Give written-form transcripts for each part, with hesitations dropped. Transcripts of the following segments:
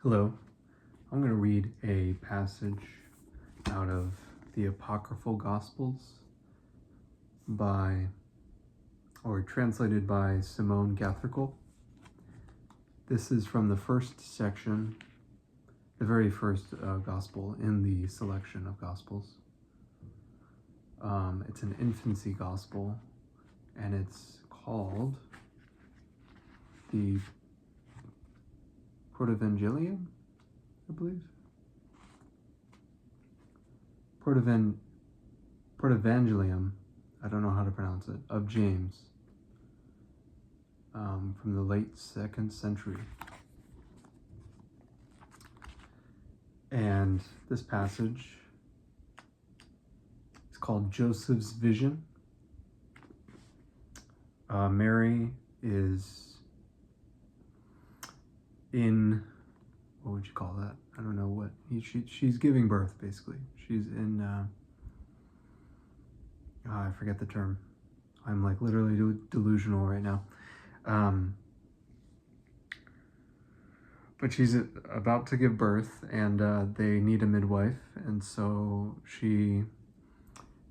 Hello, I'm going to read a passage out of the Apocryphal Gospels translated by Simone Gathercole. This is from the first section, the very first gospel in the selection of gospels. It's an infancy gospel, and it's called the Protevangelium, I believe. Protevangelium, I don't know how to pronounce it, of James, from the late 2nd century. And this passage is called Joseph's Vision. Mary is in, what would you call that? I don't know what. She's giving birth, basically. She's in, I forget the term. I'm like literally delusional right now. But she's about to give birth, and they need a midwife, and so she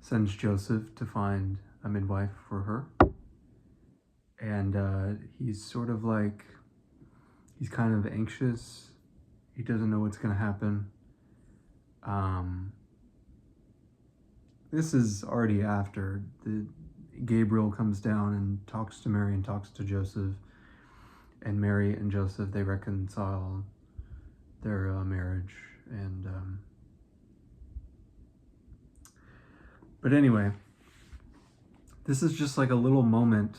sends Joseph to find a midwife for her. And he's sort of like, he's kind of anxious. He doesn't know what's going to happen. This is already after Gabriel comes down and talks to Mary and talks to Joseph. And Mary and Joseph, they reconcile their marriage. But anyway, this is just like a little moment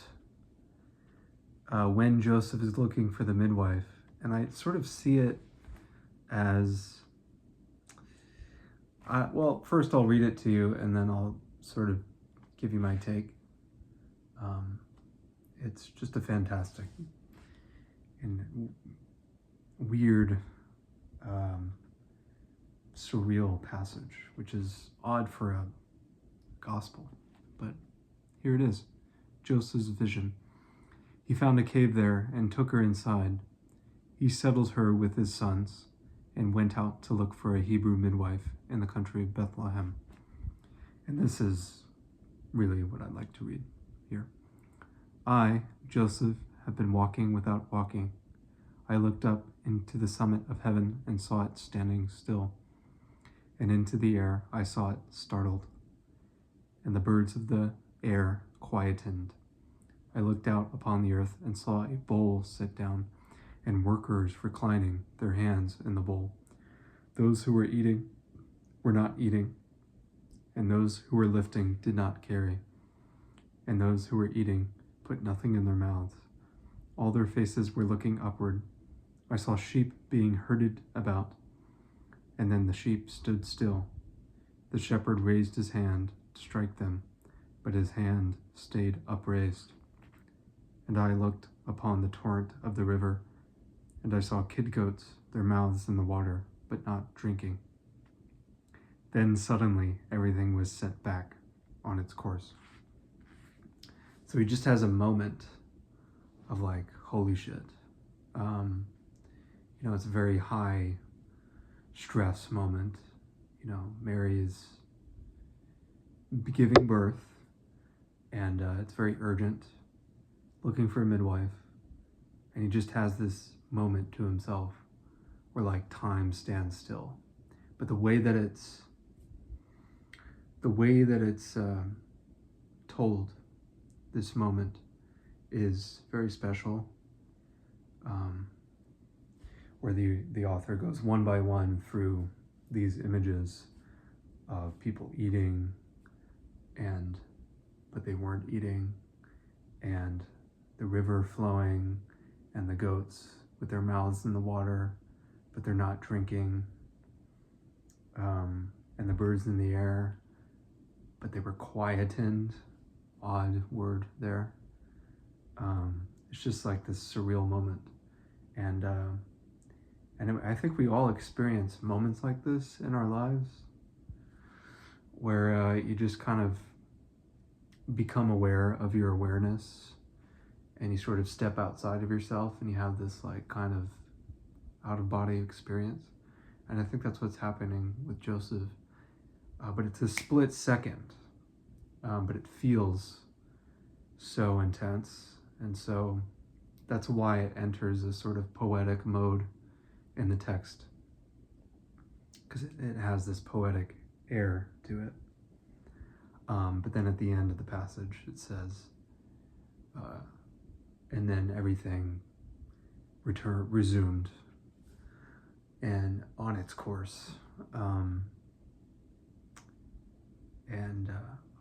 when Joseph is looking for the midwife. And I sort of see it as, well, first I'll read it to you, and then I'll sort of give you my take. It's just a fantastic and weird, surreal passage, which is odd for a gospel, but here it is. Joseph's vision. He found a cave there and took her inside. He settles her with his sons and went out to look for a Hebrew midwife in the country of Bethlehem. And this is really what I'd like to read here. I, Joseph, have been walking without walking. I looked up into the summit of heaven and saw it standing still. And into the air I saw it startled. And the birds of the air quietened. I looked out upon the earth and saw a bowl sit down, and workers reclining, their hands in the bowl. Those who were eating were not eating, and those who were lifting did not carry, and those who were eating put nothing in their mouths. All their faces were looking upward. I saw sheep being herded about, and then the sheep stood still. The shepherd raised his hand to strike them, but his hand stayed upraised. And I looked upon the torrent of the river, and I saw kid goats, their mouths in the water, but not drinking. Then suddenly everything was set back on its course. So he just has a moment of like, holy shit. It's a very high stress moment. Mary is giving birth, and it's very urgent, looking for a midwife, and he just has this moment to himself where like time stands still. But the way that it's told, this moment is very special, where the author goes one by one through these images of people eating, but they weren't eating, and the river flowing, and the goats with their mouths in the water, but they're not drinking, and the birds in the air, but they were quietened. Odd word there. It's just like this surreal moment, and I think we all experience moments like this in our lives, where you just kind of become aware of your awareness, and you sort of step outside of yourself, and you have this like kind of out-of-body experience. And I think that's what's happening with Joseph. But it's a split second, but it feels so intense. And so that's why it enters a sort of poetic mode in the text, because it has this poetic air to it. But then at the end of the passage, it says, and then everything resumed and on its course.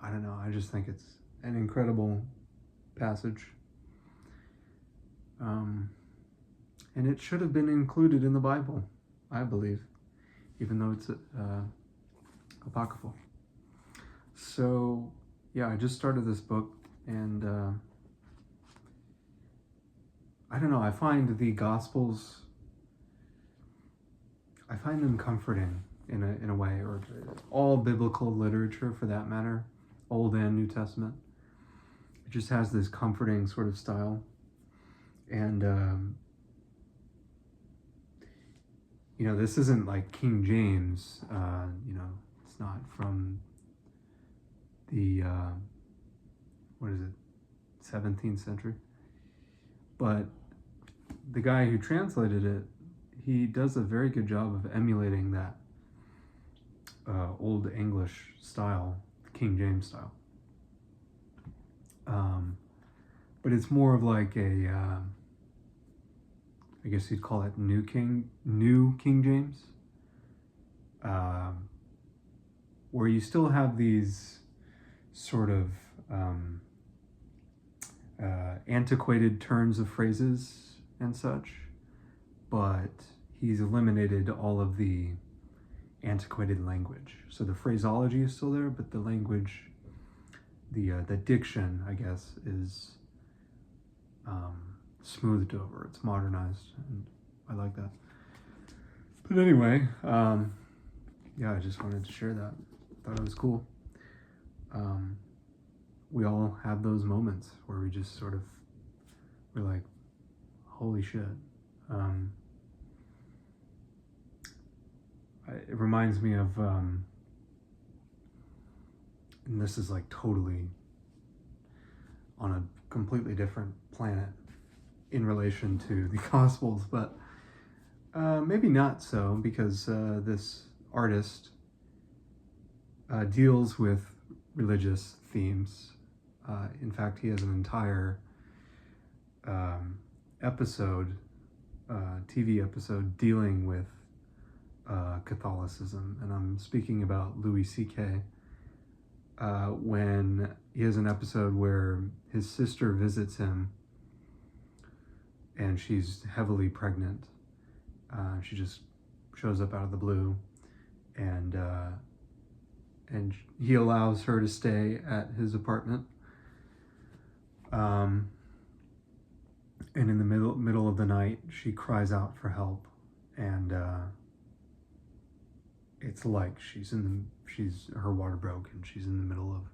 I don't know, I just think it's an incredible passage. And it should have been included in the Bible, I believe, even though it's apocryphal. So, yeah, I just started this book, and I don't know, I find the Gospels, I find them comforting in a way, or all biblical literature for that matter, Old and New Testament. It just has this comforting sort of style. And, this isn't like King James, it's not from the, 17th century. But the guy who translated it, he does a very good job of emulating that Old English style, King James style. But it's more of like a, I guess you'd call it New King James, where you still have these sort of antiquated turns of phrases and such, but he's eliminated all of the antiquated language. So the phraseology is still there, but the language, the diction, I guess, is smoothed over. It's modernized, and I like that. But anyway, I just wanted to share that. Thought it was cool. We all have those moments where we just sort of, we're like, holy shit. It reminds me of, and this is like totally on a completely different planet in relation to the Gospels, but maybe not so, because this artist deals with religious themes. In fact, he has an entire TV episode dealing with Catholicism, and I'm speaking about Louis C.K. When he has an episode where his sister visits him, and she's heavily pregnant. She just shows up out of the blue, and he allows her to stay at his apartment. And in the middle of the night, she cries out for help, and it's like her water broke, and she's in the middle of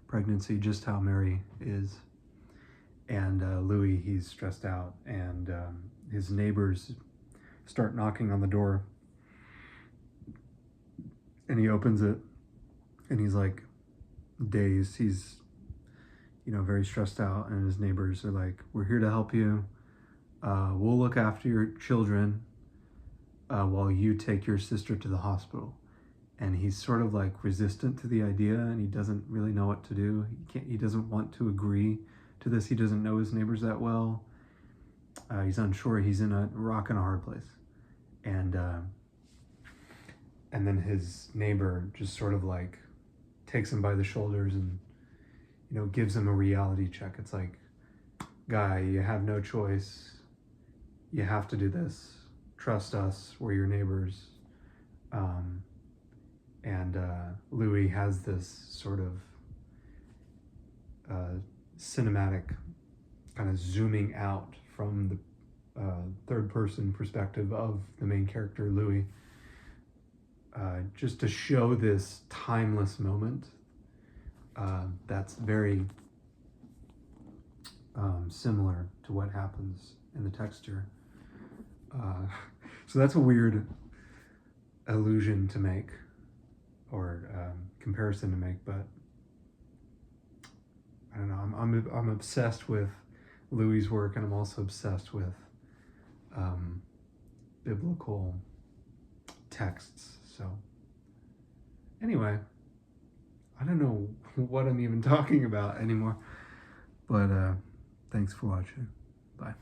pregnancy, just how Mary is. And Louis, he's stressed out, and his neighbors start knocking on the door, and he opens it, and he's like dazed. He's very stressed out, and his neighbors are like, "We're here to help you. We'll look after your children while you take your sister to the hospital." And he's sort of like resistant to the idea, and he doesn't really know what to do. He doesn't want to agree to this. He doesn't know his neighbors that well. He's unsure. He's in a rock and a hard place. And then his neighbor just sort of like takes him by the shoulders and gives him a reality check. It's like, guy, you have no choice. You have to do this. Trust us. We're your neighbors. And Louis has this sort of cinematic kind of zooming out from the third person perspective of the main character, Louis, just to show this timeless moment that's very similar to what happens in the text here. So that's a weird allusion to make, or comparison to make, but I don't know. I'm obsessed with Louis' work, and I'm also obsessed with biblical texts. So anyway, I don't know what I'm even talking about anymore, but thanks for watching. Bye.